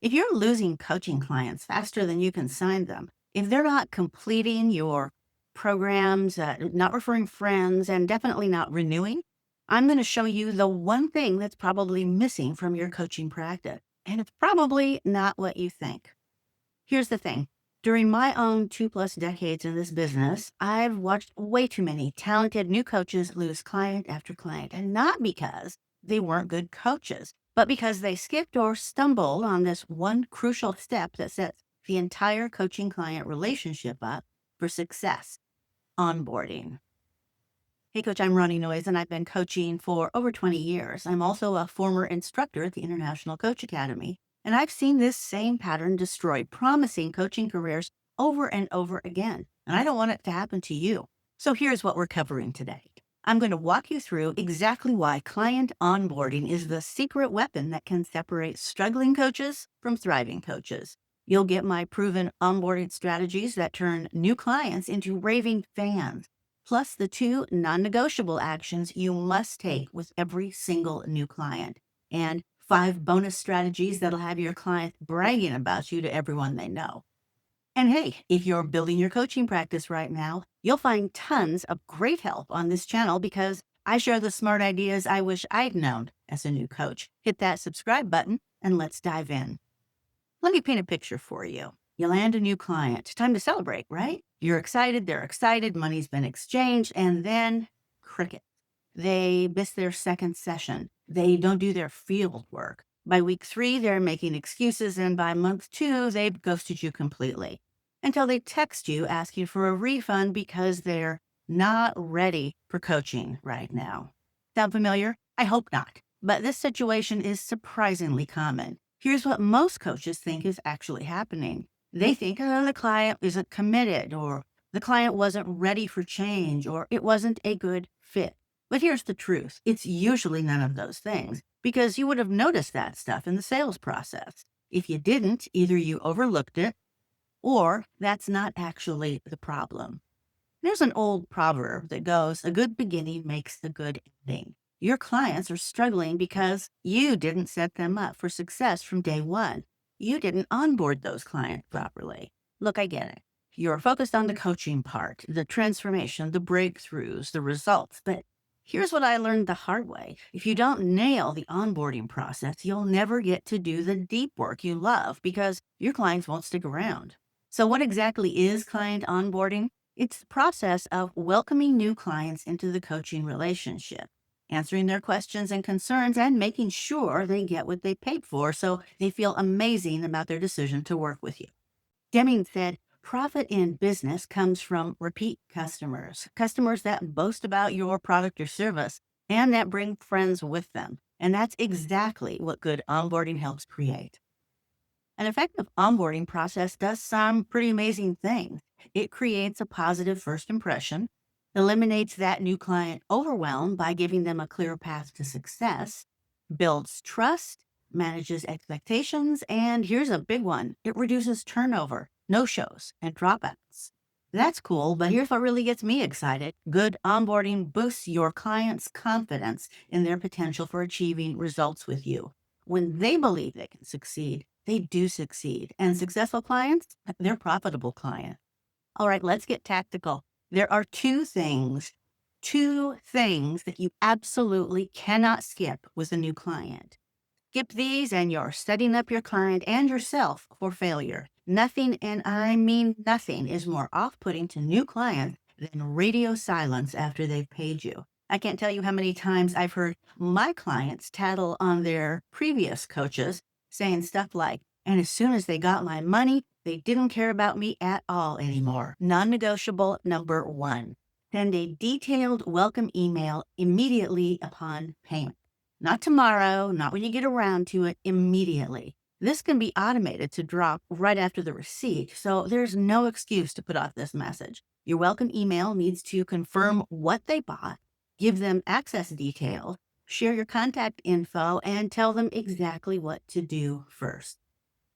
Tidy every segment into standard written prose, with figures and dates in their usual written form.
If you're losing coaching clients faster than you can sign them, if they're not completing your programs, not referring friends, and definitely not renewing, I'm going to show you the one thing that's probably missing from your coaching practice. And it's probably not what you think. Here's the thing. During my own 2+ decades in this business, I've watched way too many talented new coaches lose client after client, and not because they weren't good coaches, but because they skipped or stumbled on this one crucial step that sets the entire coaching client relationship up for success: onboarding. Hey, Coach, I'm Ronnie Noyes, and I've been coaching for over 20 years. I'm also a former instructor at the International Coach Academy, and I've seen this same pattern destroy promising coaching careers over and over again. And I don't want it to happen to you. So here's what we're covering today. I'm going to walk you through exactly why client onboarding is the secret weapon that can separate struggling coaches from thriving coaches. You'll get my proven onboarding strategies that turn new clients into raving fans, plus the 2 non-negotiable actions you must take with every single new client, and 5 bonus strategies that'll have your clients bragging about you to everyone they know. And hey, if you're building your coaching practice right now, you'll find tons of great help on this channel because I share the smart ideas I wish I'd known as a new coach. Hit that subscribe button and let's dive in. Let me paint a picture for you. You land a new client. Time to celebrate, right? You're excited, they're excited, money's been exchanged, and then cricket. They miss their second session. They don't do their field work. By week 3, they're making excuses, and by month 2, they've ghosted you completely. Until they text you asking for a refund because they're not ready for coaching right now. Sound familiar? I hope not. But this situation is surprisingly common. Here's what most coaches think is actually happening. They think, oh, the client isn't committed, or the client wasn't ready for change, or it wasn't a good fit. But here's the truth. It's usually none of those things, because you would have noticed that stuff in the sales process. If you didn't, either you overlooked it, or that's not actually the problem. There's an old proverb that goes, a good beginning makes a good ending. Your clients are struggling because you didn't set them up for success from day one. You didn't onboard those clients properly. Look, I get it. You're focused on the coaching part, the transformation, the breakthroughs, the results. But here's what I learned the hard way. If you don't nail the onboarding process, you'll never get to do the deep work you love because your clients won't stick around. So what exactly is client onboarding? It's the process of welcoming new clients into the coaching relationship, answering their questions and concerns, and making sure they get what they paid for so they feel amazing about their decision to work with you. Deming said, profit in business comes from repeat customers, customers that boast about your product or service and that bring friends with them. And that's exactly what good onboarding helps create. An effective onboarding process does some pretty amazing things. It creates a positive first impression, eliminates that new client overwhelm by giving them a clear path to success, builds trust, manages expectations, and here's a big one: it reduces turnover, no-shows, and dropouts. That's cool, but here's what really gets me excited. Good onboarding boosts your client's confidence in their potential for achieving results with you. When they believe they can succeed, they do succeed. And successful clients, they're profitable clients. All right, let's get tactical. There are two things that you absolutely cannot skip with a new client. Skip these and you're setting up your client and yourself for failure. Nothing, and I mean nothing, is more off-putting to new clients than radio silence after they've paid you. I can't tell you how many times I've heard my clients tattle on their previous coaches, saying stuff like, and as soon as they got my money, they didn't care about me at all anymore. Non-negotiable number 1. Send a detailed welcome email immediately upon payment. Not tomorrow, not when you get around to it, immediately. This can be automated to drop right after the receipt, so there's no excuse to put off this message. Your welcome email needs to confirm what they bought, give them access details, share your contact info, and tell them exactly what to do first.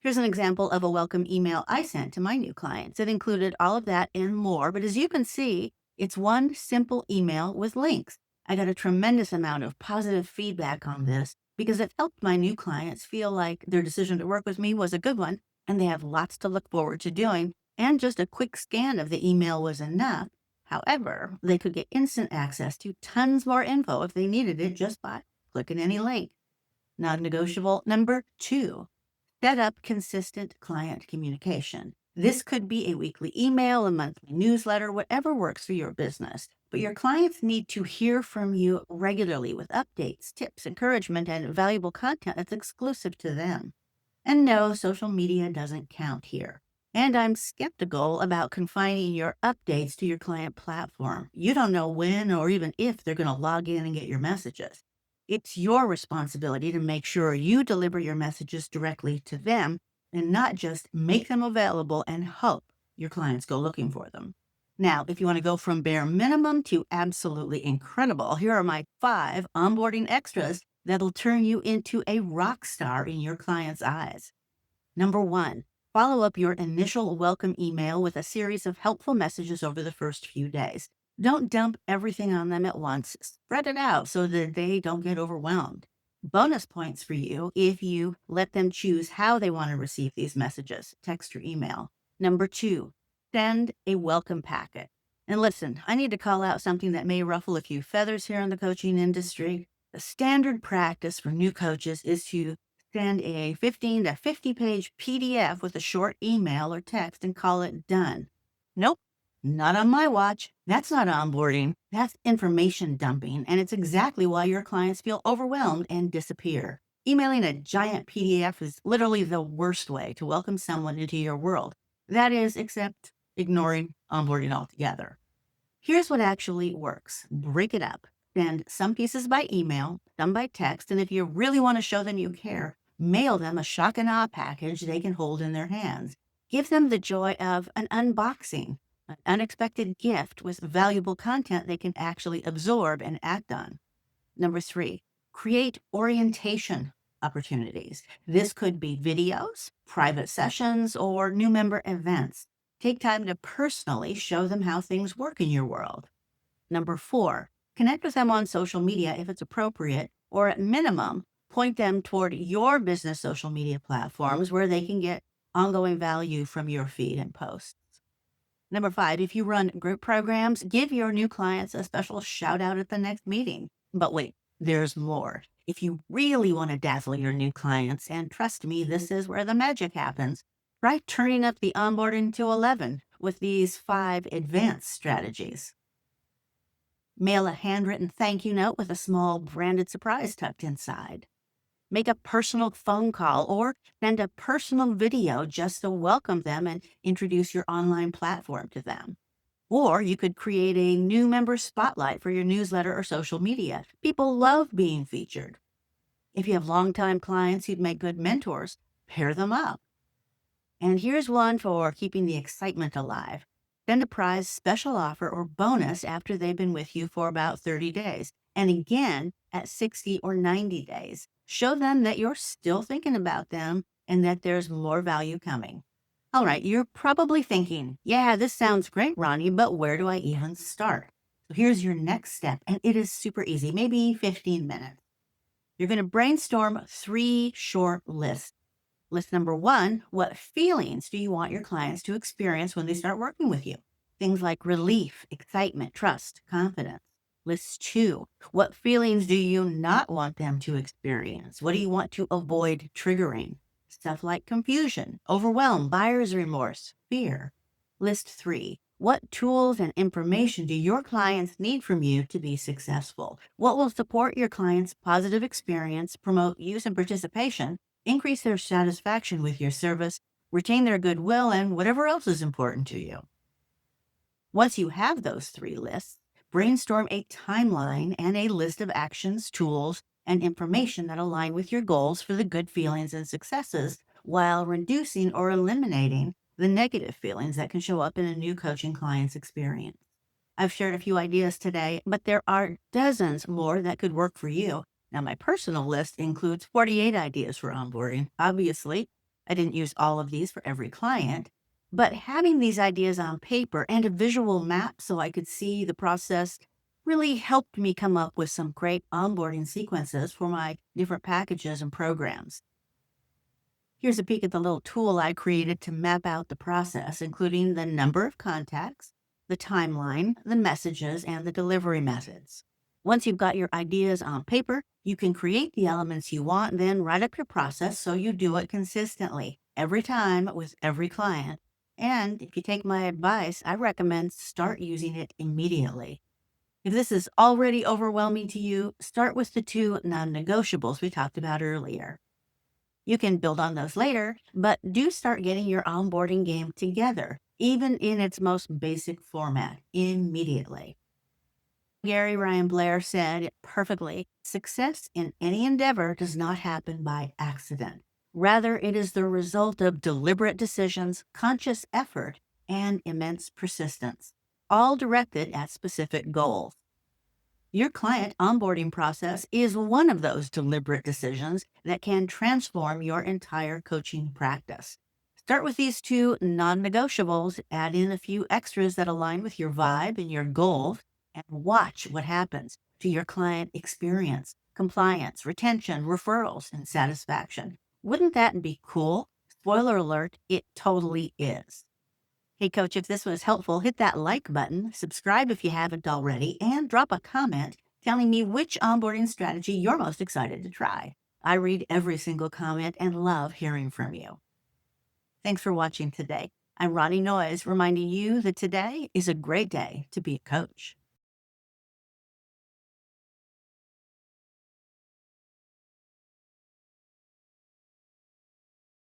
Here's an example of a welcome email I sent to my new clients. It included all of that and more, but as you can see, it's one simple email with links. I got a tremendous amount of positive feedback on this, because it helped my new clients feel like their decision to work with me was a good one and they have lots to look forward to doing. And just a quick scan of the email was enough. However, they could get instant access to tons more info if they needed it just by clicking any link. Non-negotiable number two, set up consistent client communication. This could be a weekly email, a monthly newsletter, whatever works for your business. But your clients need to hear from you regularly with updates, tips, encouragement, and valuable content that's exclusive to them. And no, social media doesn't count here. And I'm skeptical about confining your updates to your client platform. You don't know when or even if they're going to log in and get your messages. It's your responsibility to make sure you deliver your messages directly to them and not just make them available and hope your clients go looking for them. Now, if you want to go from bare minimum to absolutely incredible, here are my 5 onboarding extras that'll turn you into a rock star in your client's eyes. Number 1, follow up your initial welcome email with a series of helpful messages over the first few days. Don't dump everything on them at once. Spread it out so that they don't get overwhelmed. Bonus points for you if you let them choose how they want to receive these messages, text or email. Number 2, send a welcome packet. And listen, I need to call out something that may ruffle a few feathers here in the coaching industry. The standard practice for new coaches is to send a 15 to 50 page PDF with a short email or text and call it done. Nope, not on my watch. That's not onboarding. That's information dumping, and it's exactly why your clients feel overwhelmed and disappear. Emailing a giant PDF is literally the worst way to welcome someone into your world. That is, except ignoring onboarding altogether. Here's what actually works. Break it up. Send some pieces by email, some by text, and if you really want to show them you care, mail them a shock and awe package they can hold in their hands. Give them the joy of an unboxing, an unexpected gift with valuable content they can actually absorb and act on. Number 3, create orientation opportunities. This could be videos, private sessions, or new member events. Take time to personally show them how things work in your world. Number 4, connect with them on social media if it's appropriate, or at minimum, point them toward your business social media platforms where they can get ongoing value from your feed and posts. Number 5, if you run group programs, give your new clients a special shout out at the next meeting. But wait, there's more. If you really want to dazzle your new clients, and trust me, this is where the magic happens, try turning up the onboarding to 11 with these 5 advanced strategies. Mail a handwritten thank you note with a small branded surprise tucked inside. Make a personal phone call or send a personal video just to welcome them and introduce your online platform to them. Or you could create a new member spotlight for your newsletter or social media. People love being featured. If you have longtime clients who'd make good mentors, pair them up. And here's one for keeping the excitement alive. Send a prize special offer or bonus after they've been with you for about 30 days, and again at 60 or 90 days. Show them that you're still thinking about them and that there's more value coming. All right, you're probably thinking, yeah, this sounds great, Ronnie, but where do I even start? So here's your next step, and it is super easy, maybe 15 minutes. You're going to brainstorm 3 short lists. List number 1, what feelings do you want your clients to experience when they start working with you? Things like relief, excitement, trust, confidence. List 2, what feelings do you not want them to experience? What do you want to avoid triggering? Stuff like confusion, overwhelm, buyer's remorse, fear. List 3, what tools and information do your clients need from you to be successful? What will support your clients' positive experience, promote use and participation, increase their satisfaction with your service, retain their goodwill, and whatever else is important to you? Once you have those 3 lists, brainstorm a timeline and a list of actions, tools, and information that align with your goals for the good feelings and successes while reducing or eliminating the negative feelings that can show up in a new coaching client's experience. I've shared a few ideas today, but there are dozens more that could work for you. Now, my personal list includes 48 ideas for onboarding. Obviously, I didn't use all of these for every client, but having these ideas on paper and a visual map so I could see the process really helped me come up with some great onboarding sequences for my different packages and programs. Here's a peek at the little tool I created to map out the process, including the number of contacts, the timeline, the messages, and the delivery methods. Once you've got your ideas on paper, you can create the elements you want, then write up your process so you do it consistently, every time with every client. And if you take my advice, I recommend start using it immediately. If this is already overwhelming to you, start with the two non negotiables we talked about earlier. You can build on those later, but do start getting your onboarding game together, even in its most basic format, immediately. Gary Ryan Blair said it perfectly: success in any endeavor does not happen by accident. Rather, it is the result of deliberate decisions, conscious effort, and immense persistence, all directed at specific goals. Your client onboarding process is one of those deliberate decisions that can transform your entire coaching practice. Start with these two non negotiables, add in a few extras that align with your vibe and your goals, and watch what happens to your client experience, compliance, retention, referrals, and satisfaction. Wouldn't that be cool? Spoiler alert, it totally is. Hey, coach, if this was helpful, hit that like button, subscribe if you haven't already, and drop a comment telling me which onboarding strategy you're most excited to try. I read every single comment and love hearing from you. Thanks for watching today. I'm Ronnie Noyes, reminding you that today is a great day to be a coach.